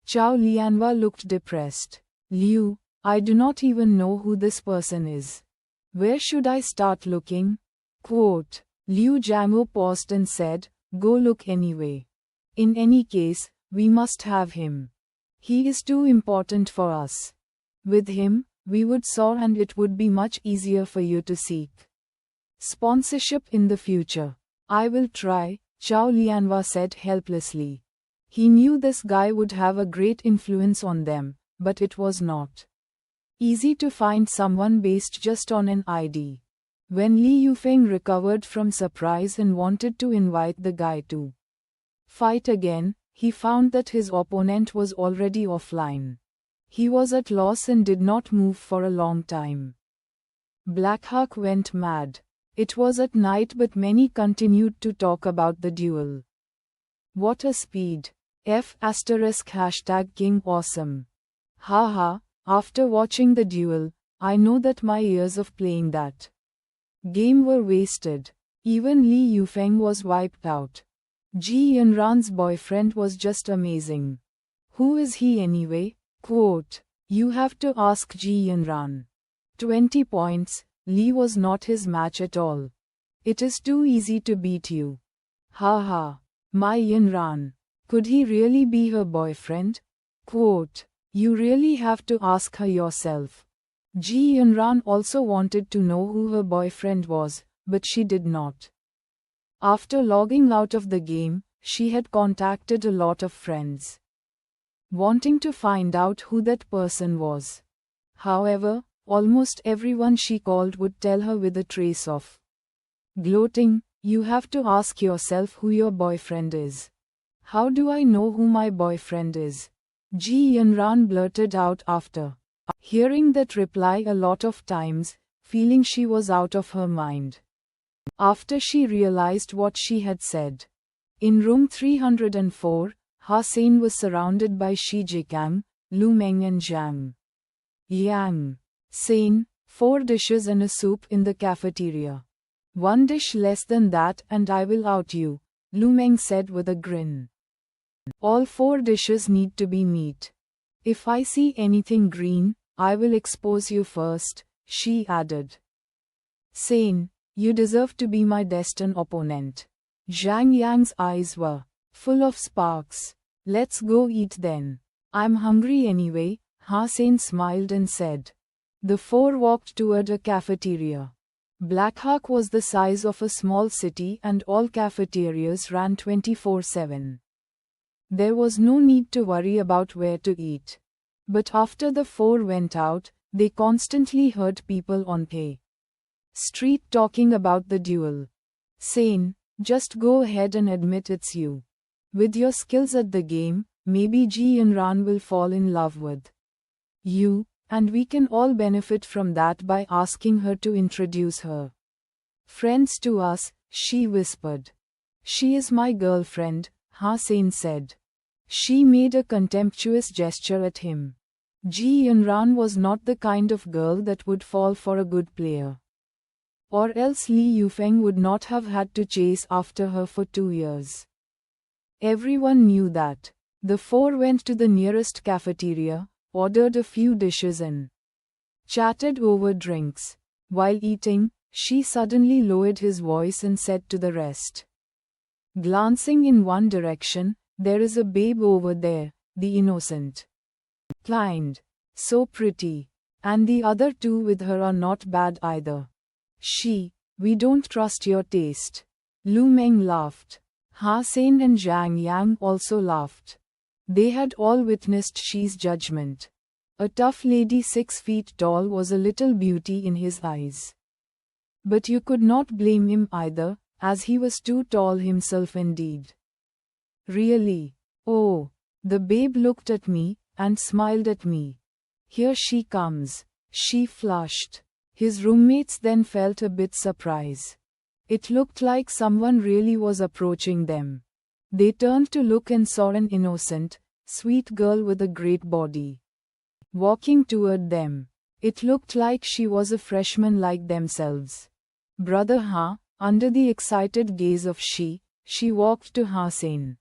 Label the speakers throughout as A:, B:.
A: Chow Lianhua looked depressed. Liu, I do not even know who this person is. Where should I start looking? Quote. Liu Jianguo paused and said, go look anyway. In any case, we must have him. He is too important for us. With him, we would soar and it would be much easier for you to seek sponsorship in the future. I will try, Chow Lianhua said helplessly. He knew this guy would have a great influence on them, but it was not easy to find someone based just on an ID. When Li Yufeng recovered from surprise and wanted to invite the guy to fight again, he found that his opponent was already offline. He was at loss and did not move for a long time. Blackhawk went mad. It was at night but many continued to talk about the duel. What a speed! #King awesome. Haha, after watching the duel, I know that my years of playing that game were wasted. Even Li Yufeng was wiped out. Ji Yanran's boyfriend was just amazing. Who is he anyway? Quote. You have to ask Ji Yanran. 20 points, Li was not his match at all. It is too easy to beat you. Haha, my Yanran. Could he really be her boyfriend? Quote. You really have to ask her yourself. Ji Yanran also wanted to know who her boyfriend was, but she did not. After logging out of the game, she had contacted a lot of friends, wanting to find out who that person was. However, almost everyone she called would tell her with a trace of gloating, you have to ask yourself who your boyfriend is. How do I know who my boyfriend is? Ji Yanran blurted out after hearing that reply a lot of times, feeling she was out of her mind. After she realized what she had said. In room 304, Ha Sein was surrounded by Shi Jikang, Lu Meng and Zhang Yang. Sein, 4 dishes and a soup in the cafeteria. 1 dish less than that and I will out you, Lu Meng said with a grin. All 4 dishes need to be meat. If I see anything green, I will expose you first, she added. Sein, you deserve to be my destined opponent. Zhang Yang's eyes were full of sparks. Let's go eat then. I'm hungry anyway, Ha Sein smiled and said. The 4 walked toward a cafeteria. Blackhawk was the size of a small city and all cafeterias ran 24/7. There was no need to worry about where to eat. But after the 4 went out, they constantly heard people on the street talking about the duel. Sein, just go ahead and admit it's you. With your skills at the game, maybe Ji Yanran will fall in love with you, and we can all benefit from that by asking her to introduce her friends to us, she whispered. She is my girlfriend, Ha Sein said. She made a contemptuous gesture at him. Ji Yanran was not the kind of girl that would fall for a good player. Or else Li Yufeng would not have had to chase after her for 2 years. Everyone knew that. The 4 went to the nearest cafeteria, ordered a few dishes and chatted over drinks. While eating, Shi suddenly lowered his voice and said to the rest. Glancing in one direction, there is a babe over there, the innocent kind. So pretty. And the other 2 with her are not bad either. Shi, we don't trust your taste. Lu Meng laughed. Ha Sein and Zhang Yang also laughed. They had all witnessed Shi's judgment. A tough lady 6 feet tall was a little beauty in his eyes. But you could not blame him either, as he was too tall himself indeed. Really? Oh, the babe looked at me, and smiled at me. Here she comes. She flushed. His roommates then felt a bit surprised. It looked like someone really was approaching them. They turned to look and saw an innocent, sweet girl with a great body walking toward them. It looked like she was a freshman like themselves. Brother Ha, under the excited gaze of she walked to Ha Sein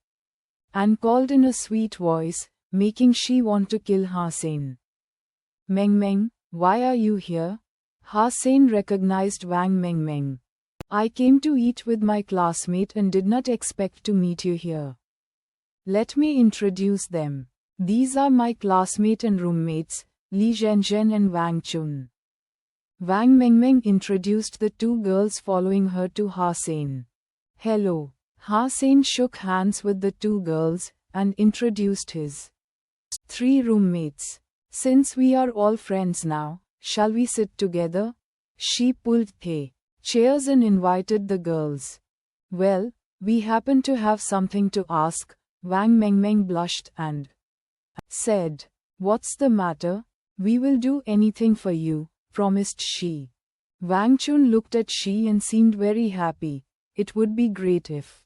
A: and called in a sweet voice, making she want to kill Hussein. Meng Meng, why are you here? Hussein recognized Wang Meng Meng. I came to eat with my classmate and did not expect to meet you here. Let me introduce them. These are my classmate and roommates, Li Zhenzhen and Wang Chun. Wang Meng Meng introduced the two girls following her to Hussein. Hello. Hussein shook hands with the two girls and introduced his three roommates. Since we are all friends now, shall we sit together? She pulled chairs and invited the girls. Well, we happen to have something to ask, Wang Meng Meng blushed and said. What's the matter? We will do anything for you, promised she. Wang Chun looked at she and seemed very happy. It would be great if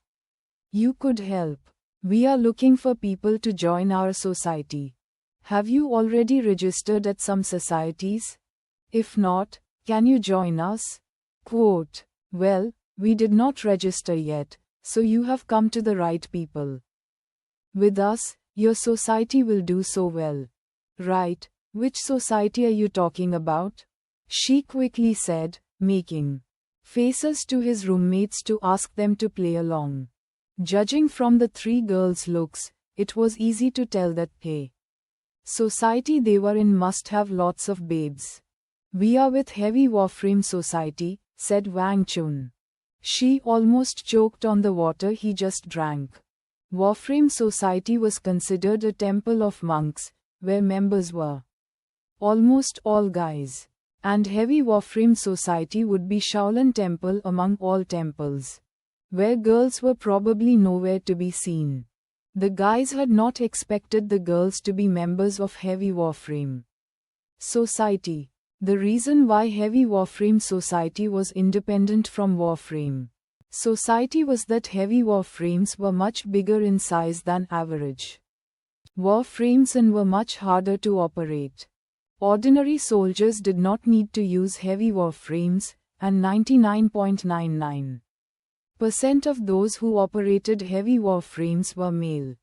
A: you could help. We are looking for people to join our society. Have you already registered at some societies? If not, can you join us? Quote, well, we did not register yet, so you have come to the right people. With us, your society will do so well. Right, which society are you talking about? She quickly said, making faces to his roommates to ask them to play along. Judging from the three girls' looks, it was easy to tell that society they were in must have lots of babes. We are with Heavy Warframe Society, said Wang Chun. She almost choked on the water he just drank. Warframe Society was considered a temple of monks, where members were almost all guys. And Heavy Warframe Society would be Shaolin Temple among all temples, where girls were probably nowhere to be seen. The guys had not expected the girls to be members of Heavy Warframe Society. The reason why Heavy Warframe Society was independent from Warframe Society was that heavy warframes were much bigger in size than average warframes and were much harder to operate. Ordinary soldiers did not need to use heavy warframes, and 99.99% of those who operated heavy warframes were male.